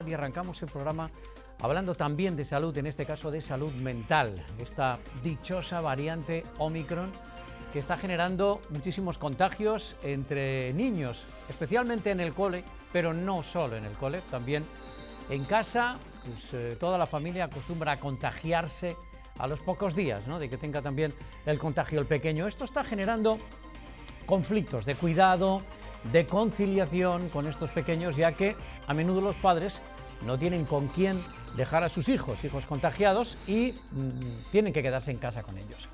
Y arrancamos el programa hablando también de salud, en este caso de salud mental, esta dichosa variante Omicron que está generando muchísimos contagios entre niños, especialmente en el cole, pero no solo en el cole, también en casa. Pues, toda la familia acostumbra a contagiarse a los pocos días, ¿no?, de que tenga también el contagio el pequeño. Esto está generando conflictos de cuidado, de conciliación con estos pequeños, ya que a menudo los padres no tienen con quién dejar a sus hijos contagiados y tienen que quedarse en casa con ellos.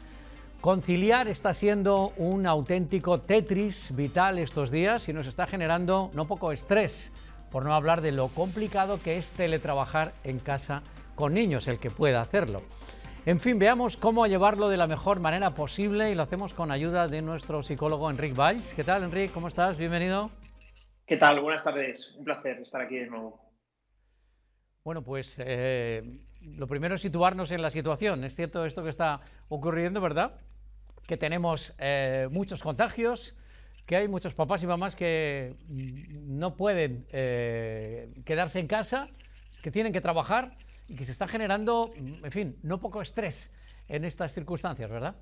Conciliar está siendo un auténtico Tetris vital estos días y nos está generando no poco estrés, por no hablar de lo complicado que es teletrabajar en casa con niños, el que pueda hacerlo. En fin, veamos cómo llevarlo de la mejor manera posible y lo hacemos con ayuda de nuestro psicólogo Enric Valls. ¿Qué tal, Enric? ¿Cómo estás? Bienvenido. ¿Qué tal? Buenas tardes. Un placer estar aquí de nuevo. Bueno, pues lo primero es situarnos en la situación. Es cierto esto que está ocurriendo, ¿verdad? Que tenemos muchos contagios, que hay muchos papás y mamás que no pueden quedarse en casa, que tienen que trabajar y que se está generando, en fin, no poco estrés en estas circunstancias, ¿verdad?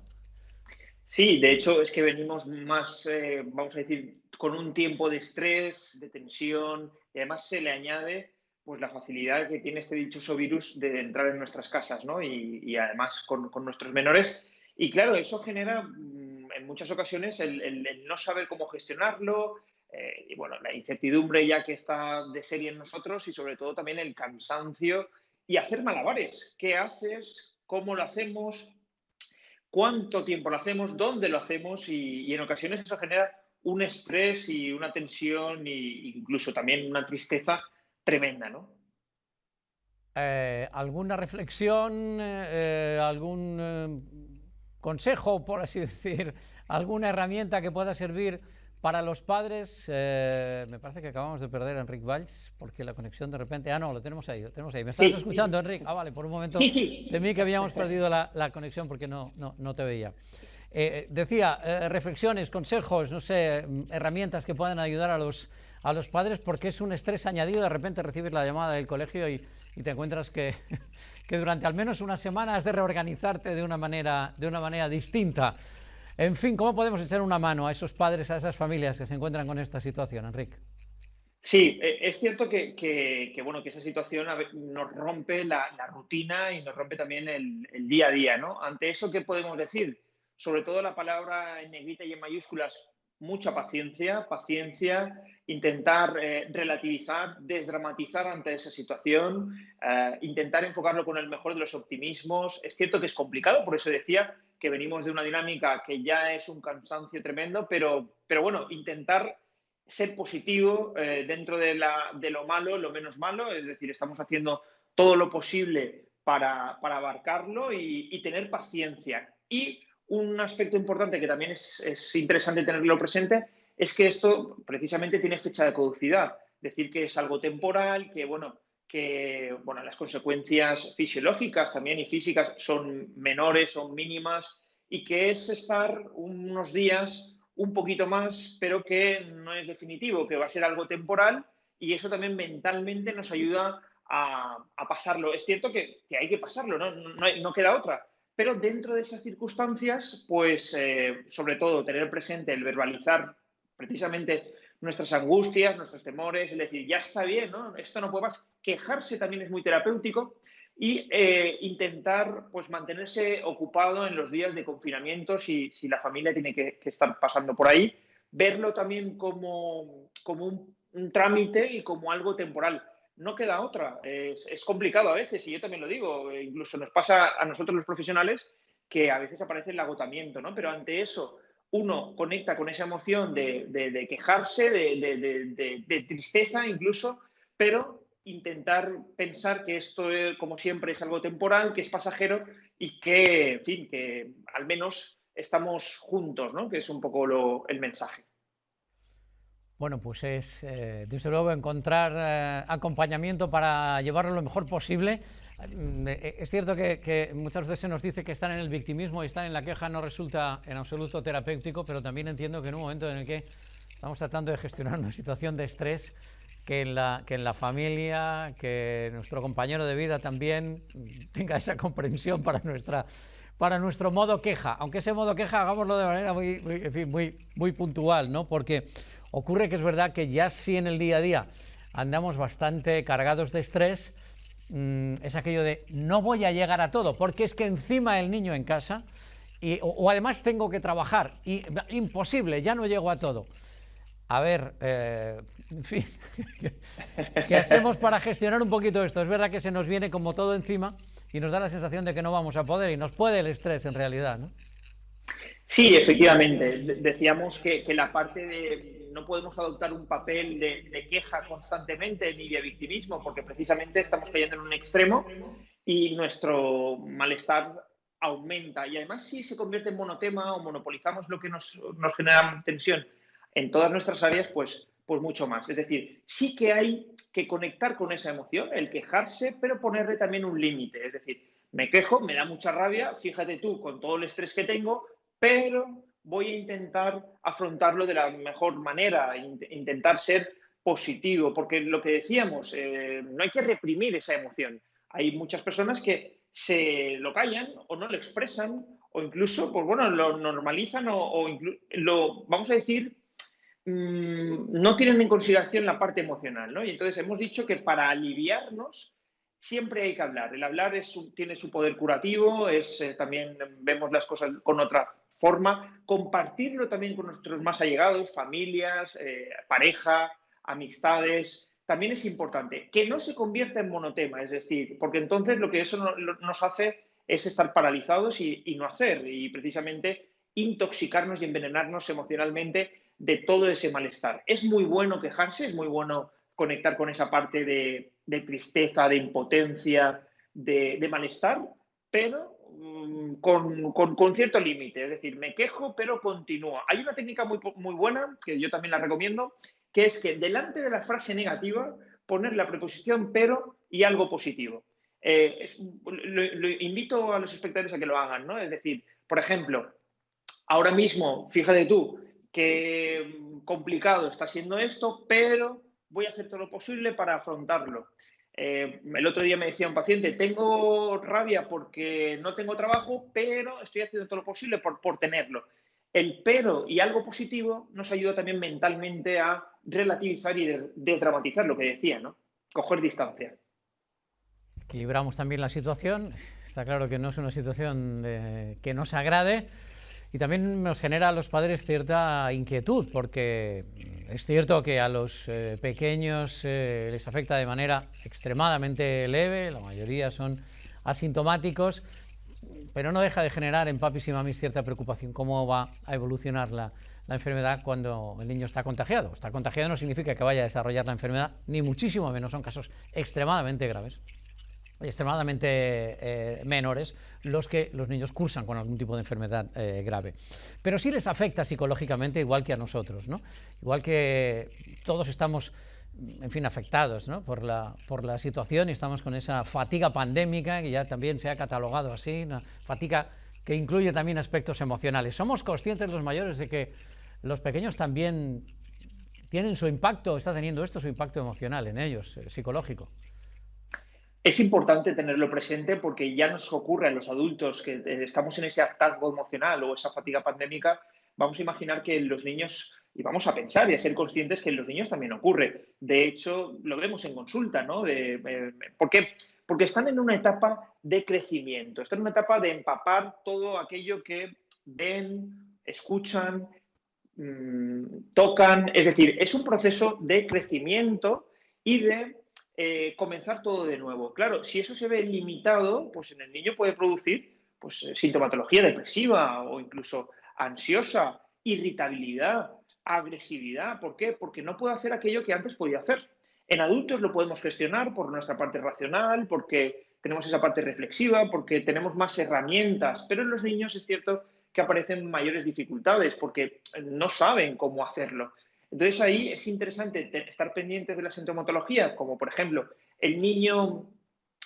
Sí, de hecho es que venimos más, vamos a decir, con un tiempo de estrés, de tensión, y además se le añade pues la facilidad que tiene este dichoso virus de entrar en nuestras casas, ¿no? Y además con nuestros menores. Y claro, eso genera en muchas ocasiones el no saber cómo gestionarlo, y bueno, la incertidumbre ya que está de serie en nosotros y sobre todo también el cansancio y hacer malabares. ¿Qué haces? ¿Cómo lo hacemos? ¿Cuánto tiempo lo hacemos? ¿Dónde lo hacemos? Y en ocasiones eso genera un estrés y una tensión e incluso también una tristeza tremenda, ¿no? ¿Alguna reflexión, algún consejo, por así decir, alguna herramienta que pueda servir para los padres? Me parece que acabamos de perder a Enric Valls porque la conexión de repente... Ah, no, lo tenemos ahí, lo tenemos ahí. ¿Me estás Sí, escuchando, Enric? Ah, vale, por un momento sí, sí. temí que habíamos perdido la conexión porque no te veía. Decía, reflexiones, consejos, no sé, herramientas que puedan ayudar a los padres, porque es un estrés añadido. De repente recibes la llamada del colegio y te encuentras que durante al menos una semana has de reorganizarte de una manera distinta. En fin, ¿cómo podemos echar una mano a esos padres, a esas familias que se encuentran con esta situación, Enric? Sí, es cierto bueno, que esa situación nos rompe la rutina y nos rompe también el día a día, ¿no? Ante eso, ¿qué podemos decir? Sobre todo la palabra en negrita y en mayúsculas, mucha paciencia, paciencia, intentar relativizar, desdramatizar ante esa situación, intentar enfocarlo con el mejor de los optimismos. Es cierto que es complicado, por eso decía que venimos de una dinámica que ya es un cansancio tremendo, pero bueno, intentar ser positivo dentro de lo malo, lo menos malo, es decir, estamos haciendo todo lo posible para abarcarlo y tener paciencia. Y un aspecto importante que también es interesante tenerlo presente es que esto precisamente tiene fecha de caducidad, es decir, que es algo temporal, que las consecuencias fisiológicas también y físicas son menores, son mínimas y que es estar unos días un poquito más, pero que no es definitivo, que va a ser algo temporal y eso también mentalmente nos ayuda a pasarlo. Es cierto que hay que pasarlo, no queda otra, pero dentro de esas circunstancias, pues sobre todo tener presente el verbalizar precisamente nuestras angustias, nuestros temores, es decir, ya está bien, ¿no? Esto no puede más. Quejarse también es muy terapéutico y intentar pues mantenerse ocupado en los días de confinamiento si la familia tiene que estar pasando por ahí, verlo también como un trámite y como algo temporal. No queda otra, es complicado a veces y yo también lo digo, incluso nos pasa a nosotros los profesionales que a veces aparece el agotamiento, ¿no? Pero ante eso uno conecta con esa emoción de quejarse, de tristeza incluso, pero intentar pensar que esto, como siempre, es algo temporal, que es pasajero y que, en fin, que al menos estamos juntos, ¿no? Que es un poco el mensaje. Bueno, pues es desde luego encontrar acompañamiento para llevarlo lo mejor posible. Es cierto que muchas veces se nos dice que estar en el victimismo y estar en la queja no resulta en absoluto terapéutico, pero también entiendo que en un momento en el que estamos tratando de gestionar una situación de estrés, que en la familia, que nuestro compañero de vida también tenga esa comprensión para nuestro modo queja, aunque ese modo queja hagámoslo de manera en fin, muy puntual, ¿no? Porque ocurre que es verdad que ya si en el día a día andamos bastante cargados de estrés, es aquello de no voy a llegar a todo, porque es que encima el niño en casa, o además tengo que trabajar, y imposible, ya no llego a todo. A ver, en fin, ¿qué hacemos para gestionar un poquito esto? Es verdad que se nos viene como todo encima y nos da la sensación de que no vamos a poder y nos puede el estrés en realidad, ¿no? Sí, efectivamente. Decíamos que la parte de no podemos adoptar un papel de queja constantemente ni de victimismo, porque precisamente estamos cayendo en un extremo y nuestro malestar aumenta. Y además, si se convierte en monotema o monopolizamos lo que nos genera tensión en todas nuestras áreas, pues mucho más. Es decir, sí que hay que conectar con esa emoción, el quejarse, pero ponerle también un límite. Es decir, me quejo, me da mucha rabia, fíjate tú, con todo el estrés que tengo, pero voy a intentar afrontarlo de la mejor manera, intentar ser positivo, porque lo que decíamos, no hay que reprimir esa emoción. Hay muchas personas que se lo callan o no lo expresan o incluso, pues bueno, lo normalizan o lo, vamos a decir, no tienen en consideración la parte emocional, ¿no? Y entonces hemos dicho que para aliviarnos siempre hay que hablar. El hablar tiene su poder curativo, también vemos las cosas con otra forma, compartirlo también con nuestros más allegados, familias, pareja, amistades, también es importante. Que no se convierta en monotema, es decir, porque entonces lo que eso nos hace es estar paralizados y no hacer, y precisamente intoxicarnos y envenenarnos emocionalmente de todo ese malestar. Es muy bueno quejarse, es muy bueno conectar con esa parte de tristeza, de impotencia, de malestar, pero con cierto límite. Es decir, me quejo, pero continúa. Hay una técnica muy buena, que yo también la recomiendo, que es que delante de la frase negativa poner la preposición pero y algo positivo. Lo invito a los espectadores a que lo hagan, ¿no? Es decir, por ejemplo, ahora mismo, fíjate tú, qué complicado está siendo esto, pero voy a hacer todo lo posible para afrontarlo. El otro día me decía un paciente, tengo rabia porque no tengo trabajo, pero estoy haciendo todo lo posible por tenerlo. El pero y algo positivo nos ayuda también mentalmente a relativizar y desdramatizar lo que decía, ¿no? Coger distancia. Equilibramos también la situación. Está claro que no es una situación que nos agrade y también nos genera a los padres cierta inquietud, porque es cierto que a los pequeños les afecta de manera extremadamente leve, la mayoría son asintomáticos, pero no deja de generar en papis y mamis cierta preocupación cómo va a evolucionar la enfermedad cuando el niño está contagiado. Estar contagiado no significa que vaya a desarrollar la enfermedad, ni muchísimo menos, son casos extremadamente graves, extremadamente menores los que los niños cursan con algún tipo de enfermedad grave. Pero sí les afecta psicológicamente igual que a nosotros, ¿no? Igual que todos estamos, en fin, afectados, ¿no? por la situación y estamos con esa fatiga pandémica que ya también se ha catalogado así, una fatiga que incluye también aspectos emocionales. ¿Somos conscientes los mayores de que los pequeños también tienen su impacto, está teniendo esto su impacto emocional en ellos, psicológico? Es importante tenerlo presente porque ya nos ocurre a los adultos que estamos en ese hartazgo emocional o esa fatiga pandémica, vamos a imaginar que en los niños, y vamos a pensar y a ser conscientes que en los niños también ocurre. De hecho, lo vemos en consulta, ¿no? ¿Por qué? Porque están en una etapa de crecimiento, están en una etapa de empapar todo aquello que ven, escuchan, tocan, es decir, es un proceso de crecimiento y de comenzar todo de nuevo. Claro, si eso se ve limitado, pues en el niño puede producir pues, sintomatología depresiva o incluso ansiosa, irritabilidad, agresividad. ¿Por qué? Porque no puede hacer aquello que antes podía hacer. En adultos lo podemos gestionar por nuestra parte racional, porque tenemos esa parte reflexiva, porque tenemos más herramientas, pero en los niños es cierto que aparecen mayores dificultades porque no saben cómo hacerlo. Entonces ahí es interesante estar pendientes de la sintomatología, como por ejemplo, el niño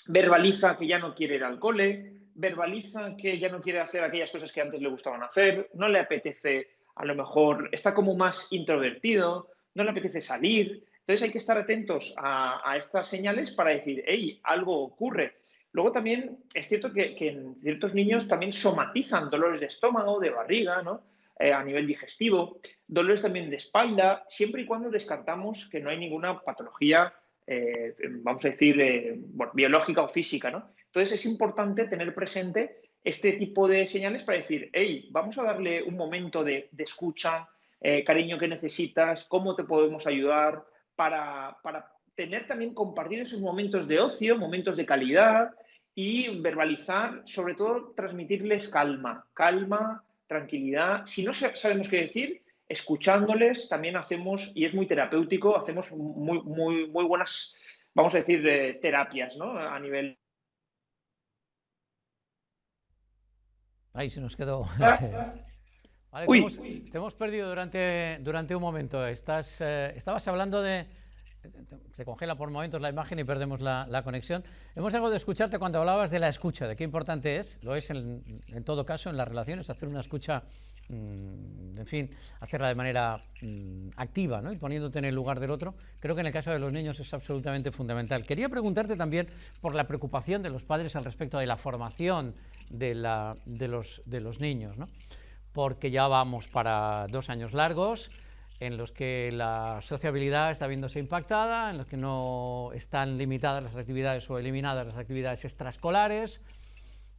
verbaliza que ya no quiere ir al cole, verbaliza que ya no quiere hacer aquellas cosas que antes le gustaban hacer, no le apetece, a lo mejor está como más introvertido, no le apetece salir. Entonces hay que estar atentos a estas señales para decir, hey, algo ocurre. Luego también es cierto que en ciertos niños también somatizan dolores de estómago, de barriga, ¿no? A nivel digestivo, dolores también de espalda, siempre y cuando descartamos que no hay ninguna patología, vamos a decir, bueno, biológica o física, ¿no? Entonces es importante tener presente este tipo de señales para decir, hey, vamos a darle un momento de escucha, cariño que necesitas, cómo te podemos ayudar, para tener también, compartir esos momentos de ocio, momentos de calidad y verbalizar, sobre todo transmitirles calma, calma, tranquilidad. Si no sabemos qué decir, escuchándoles también hacemos, y es muy terapéutico, hacemos muy buenas, vamos a decir, terapias, ¿no? A nivel... Ahí se nos quedó. Vale, Uy, te hemos perdido durante un momento. Estabas hablando de... Se congela por momentos la imagen y perdemos la conexión. Hemos dejado de escucharte cuando hablabas de la escucha, de qué importante es, lo es en todo caso en las relaciones, hacer una escucha, en fin, hacerla de manera activa, ¿no? Y poniéndote en el lugar del otro. Creo que en el caso de los niños es absolutamente fundamental. Quería preguntarte también por la preocupación de los padres al respecto de la formación de los niños, ¿no? Porque ya vamos para 2 años largos en los que la sociabilidad está viéndose impactada, en los que no están limitadas las actividades o eliminadas las actividades extraescolares,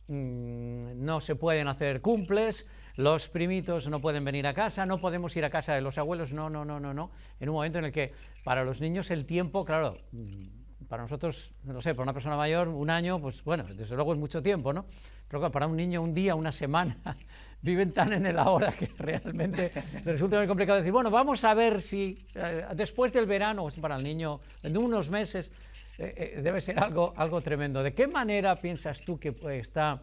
no se pueden hacer cumples, los primitos no pueden venir a casa, no podemos ir a casa de los abuelos, no, en un momento en el que para los niños el tiempo, claro, para nosotros, no sé, para una persona mayor, 1 año, pues bueno, desde luego es mucho tiempo, ¿no? Pero claro, para un niño, un día, una semana, viven tan en el ahora que realmente resulta muy complicado decir, bueno, vamos a ver si después del verano, para el niño, en unos meses, debe ser algo tremendo. ¿De qué manera piensas tú que está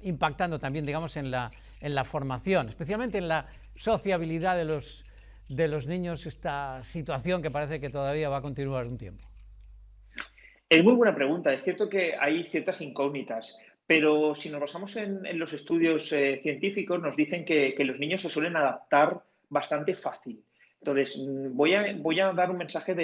impactando también, digamos, en la formación, especialmente en la sociabilidad de los niños, esta situación que parece que todavía va a continuar un tiempo? es muy buena pregunta. Es cierto que hay ciertas incógnitas, pero si nos basamos en los estudios científicos, nos dicen que los niños se suelen adaptar bastante fácil. Entonces, voy a dar un mensaje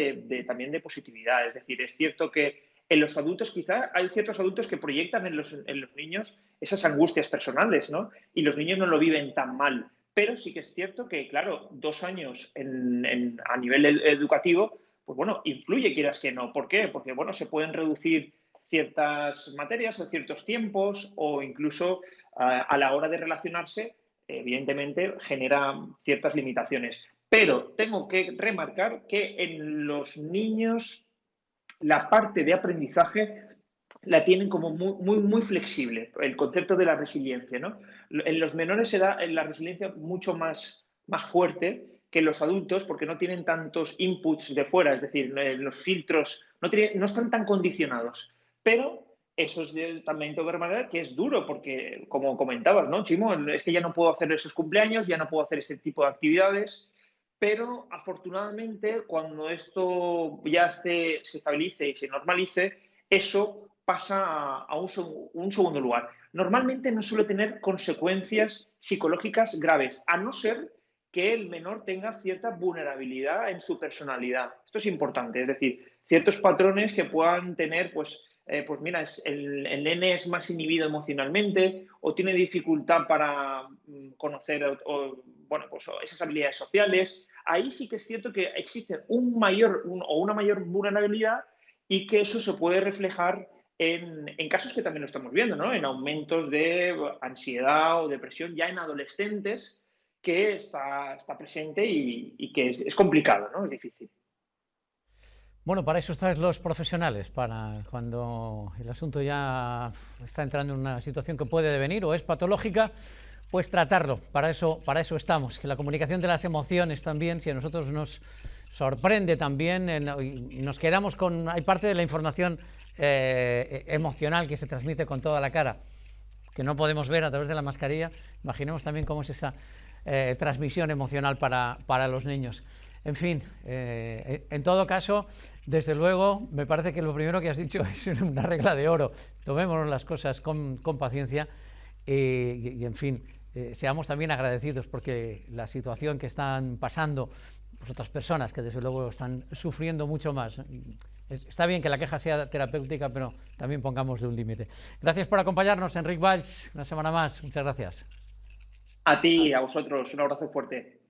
también de positividad. Es decir, es cierto que en los adultos, quizá hay ciertos adultos que proyectan en los niños esas angustias personales, ¿no? Y los niños no lo viven tan mal. Pero sí que es cierto que, claro, 2 años a nivel educativo, pues bueno, influye, quieras que no. ¿Por qué? Porque, bueno, se pueden reducir ciertas materias o ciertos tiempos o incluso a la hora de relacionarse, evidentemente genera ciertas limitaciones. Pero tengo que remarcar que en los niños la parte de aprendizaje la tienen como muy flexible, el concepto de la resiliencia, ¿no? En los menores se da la resiliencia mucho más fuerte que en los adultos porque no tienen tantos inputs de fuera, es decir, los filtros no están tan condicionados. Pero eso también tengo que remarcar que es duro porque, como comentabas, ¿no, Chimo? Es que ya no puedo hacer esos cumpleaños, ya no puedo hacer ese tipo de actividades, pero afortunadamente cuando esto ya se estabilice y se normalice, eso pasa a un segundo lugar. Normalmente no suele tener consecuencias psicológicas graves, a no ser que el menor tenga cierta vulnerabilidad en su personalidad. Esto es importante, es decir, ciertos patrones que puedan tener, pues mira, el nene es más inhibido emocionalmente o tiene dificultad para conocer bueno, pues, esas habilidades sociales. Ahí sí que es cierto que existe una mayor vulnerabilidad y que eso se puede reflejar en casos que también lo estamos viendo, ¿no? En aumentos de ansiedad o depresión ya en adolescentes que está presente y que es complicado, ¿no? Es difícil. Bueno, para eso estáis los profesionales, para cuando el asunto ya está entrando en una situación que puede devenir o es patológica, pues tratarlo. Para eso estamos. Que la comunicación de las emociones también, si a nosotros nos sorprende también, y nos quedamos con... Hay parte de la información emocional que se transmite con toda la cara, que no podemos ver a través de la mascarilla. Imaginemos también cómo es esa transmisión emocional para los niños. En fin, en todo caso, desde luego, me parece que lo primero que has dicho es una regla de oro. Tomémonos las cosas con paciencia y, en fin, seamos también agradecidos porque la situación que están pasando pues otras personas que desde luego están sufriendo mucho más. Está bien que la queja sea terapéutica, pero también pongamos de un límite. Gracias por acompañarnos, Enric Valls, una semana más. Muchas gracias. A ti, a vosotros, un abrazo fuerte.